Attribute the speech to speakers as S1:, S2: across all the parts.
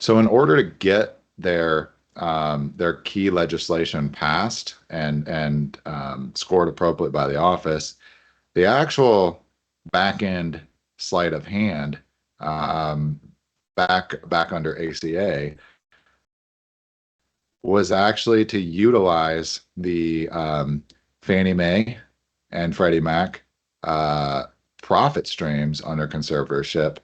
S1: So in order to get their key legislation passed and scored appropriately by the office, the actual back end sleight of hand um, back under ACA was actually to utilize the Fannie Mae and Freddie Mac uh, profit streams under conservatorship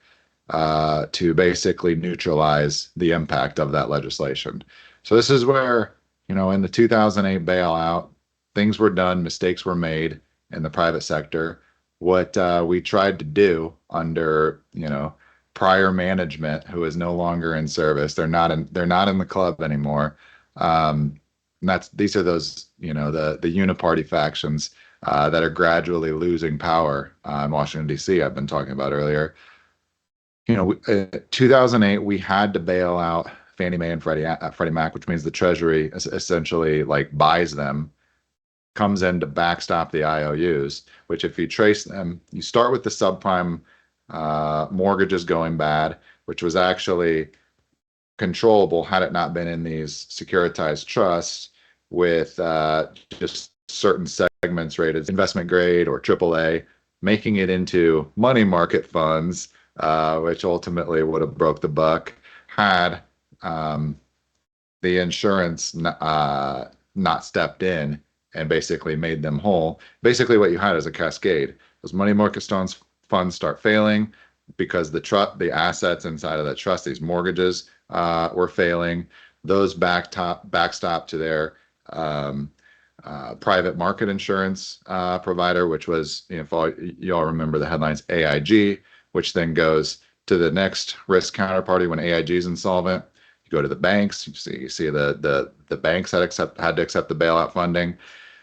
S1: to basically neutralize the impact of that legislation. So this is where, in the 2008 bailout, things were done, mistakes were made in the private sector. What we tried to do under, prior management who is no longer in service, they're not in the club anymore. And these are those, the uniparty factions that are gradually losing power in Washington, D.C. I've been talking about earlier. 2008, we had to bail out Fannie Mae and Freddie Mac, which means the Treasury essentially like buys them, comes in to backstop the IOUs, which if you trace them, you start with the subprime mortgages going bad, which was actually controllable had it not been in these securitized trusts with just certain segments rated investment grade or AAA, making it into money market funds, which ultimately would have broke the buck had um, the insurance not stepped in and basically made them whole. Basically, what you had is a cascade. Those money market funds start failing because the assets inside of that trust, these mortgages, were failing. Those backstop to their private market insurance provider, which was, if you all remember the headlines, AIG, which then goes to the next risk counterparty when AIG is insolvent. You go to the banks. You see the banks had to accept the bailout funding,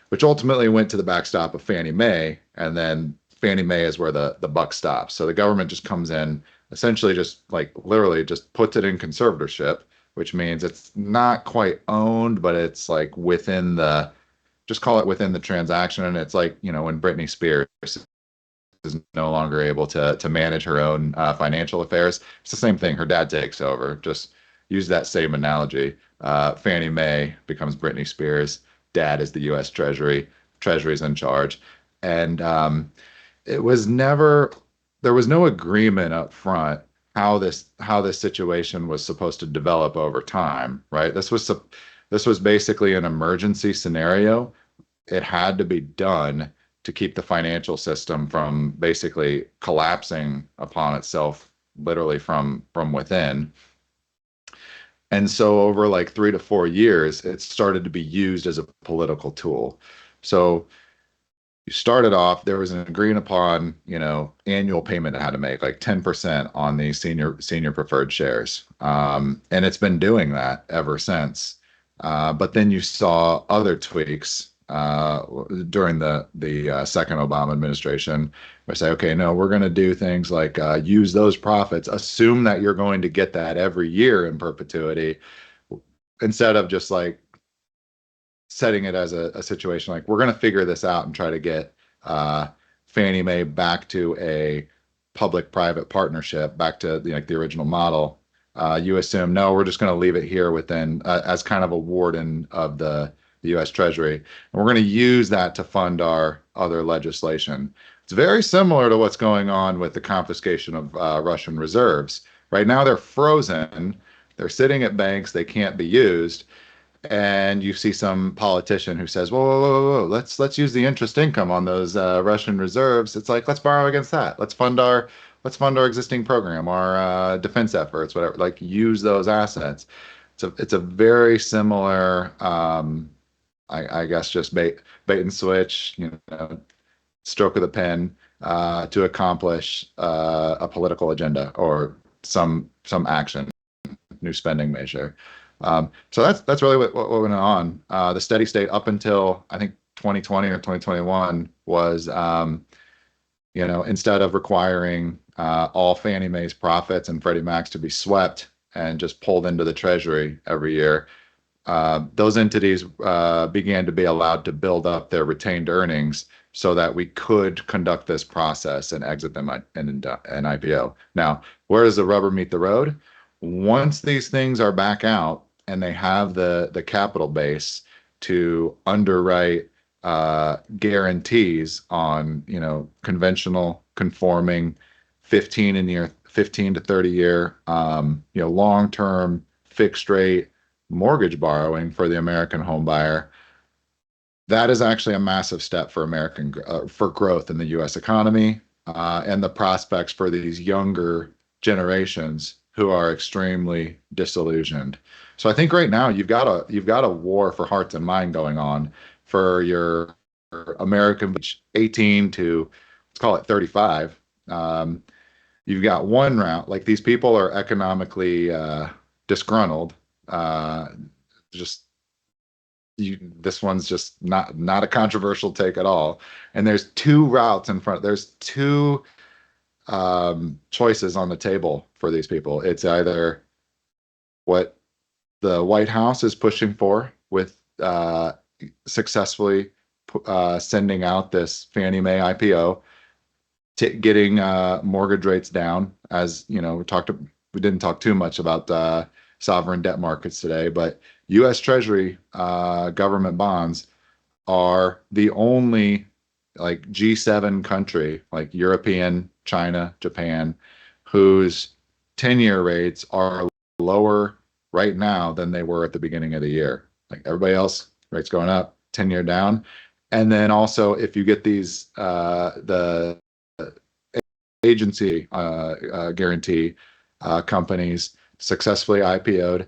S1: which ultimately went to the backstop of Fannie Mae, and then Fannie Mae is where the buck stops. So the government just comes in, essentially just like literally just puts it in conservatorship, which means it's not quite owned, but it's like just call it within the transaction. And it's like, when Britney Spears is no longer able to manage her own financial affairs, it's the same thing. Her dad takes over. Just use that same analogy. Fannie Mae becomes Britney Spears. Dad is the U.S. Treasury. Treasury's in charge, and it was never there was no agreement up front how this situation was supposed to develop over time, right? This was basically an emergency scenario. It had to be done to keep the financial system from basically collapsing upon itself, literally from within. And so over like 3 to 4 years, it started to be used as a political tool. So you started off, there was an agreed upon, annual payment it had to make, like 10% on the senior preferred shares. And it's been doing that ever since. But then you saw other tweaks during the second Obama administration, where say, okay, no, we're going to do things like use those profits, assume that you're going to get that every year in perpetuity, instead of just like setting it as a situation like we're going to figure this out and try to get Fannie Mae back to a public-private partnership, back to the original model. You assume no, we're just going to leave it here within as kind of a warden of the U.S. Treasury, and we're going to use that to fund our other legislation. It's very similar to what's going on with the confiscation of Russian reserves. Right now, they're frozen. They're sitting at banks. They can't be used, and you see some politician who says, "Whoa, whoa, whoa, whoa, let's use the interest income on those Russian reserves." It's like let's borrow against that. Let's fund our existing program, our defense efforts, whatever. Like use those assets. It's a very similar, I guess, just bait and switch, stroke of the pen to accomplish a political agenda or some action, new spending measure. So that's really what went on. The steady state up until I think 2020 or 2021 was, instead of requiring all Fannie Mae's profits and Freddie Mac's to be swept and just pulled into the Treasury every year, those entities began to be allowed to build up their retained earnings so that we could conduct this process and exit them in an IPO. Now, where does the rubber meet the road? Once these things are back out and they have the capital base to underwrite guarantees on, conventional conforming 15 to 30 year, long-term fixed rate mortgage borrowing for the American home buyer, that is actually a massive step for for growth in the U.S. economy, and the prospects for these younger generations who are extremely disillusioned. So I think right now you've got a war for hearts and mind going on for your American 18 to, let's call it 35. Um, you've got one round, like these people are economically disgruntled. Uh, just this one's just not a controversial take at all. And there's two routes in front. There's two choices on the table for these people. It's either what the White House is pushing for with successfully sending out this Fannie Mae IPO, getting mortgage rates down. As you know, we didn't talk too much about sovereign debt markets today, but U.S. Treasury government bonds are the only like G7 country, like European, China, Japan, whose 10-year rates are lower right now than they were at the beginning of the year. Like everybody else, rates going up, 10-year down. And then also, if you get these the agency guarantee companies successfully IPO'd,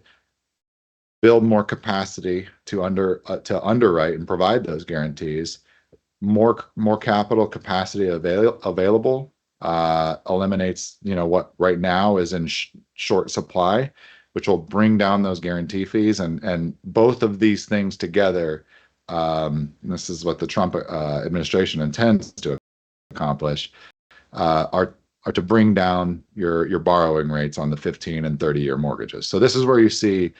S1: build more capacity to underwrite and provide those guarantees, more capital capacity available, eliminates what right now is in short supply, which will bring down those guarantee fees, and both of these things together, this is what the Trump administration intends to accomplish, are to bring down your borrowing rates on the 15 and 30-year mortgages. So this is where you see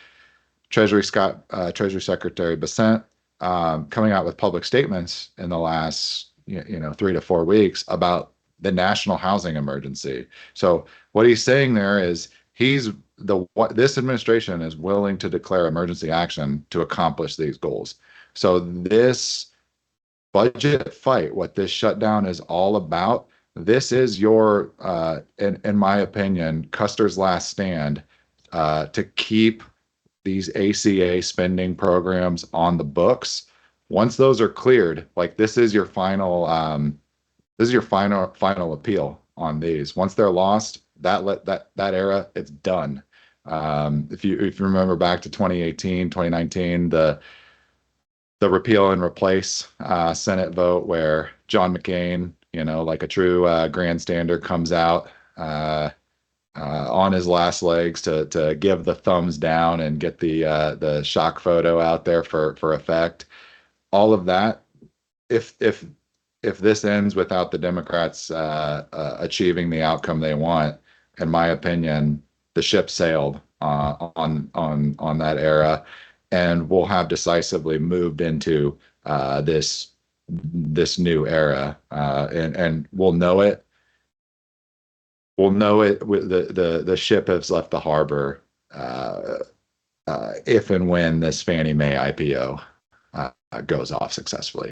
S1: Treasury Secretary Bessent coming out with public statements in the last 3 to 4 weeks about the national housing emergency. So what he's saying there is this administration is willing to declare emergency action to accomplish these goals. So this budget fight, what this shutdown is all about, this is your, in my opinion, Custer's last stand to keep these ACA spending programs on the books. Once those are cleared, like this is your final appeal on these. Once they're lost, that era, it's done. If you remember back to 2018, 2019, the repeal and replace Senate vote where John McCain, like a true grandstander, comes out on his last legs to give the thumbs down and get the shock photo out there for effect. All of that, if this ends without the Democrats achieving the outcome they want, in my opinion, the ship sailed on that era, and we'll have decisively moved into this new era, and we'll know it. We'll know it. The ship has left the harbor if and when this Fannie Mae IPO goes off successfully.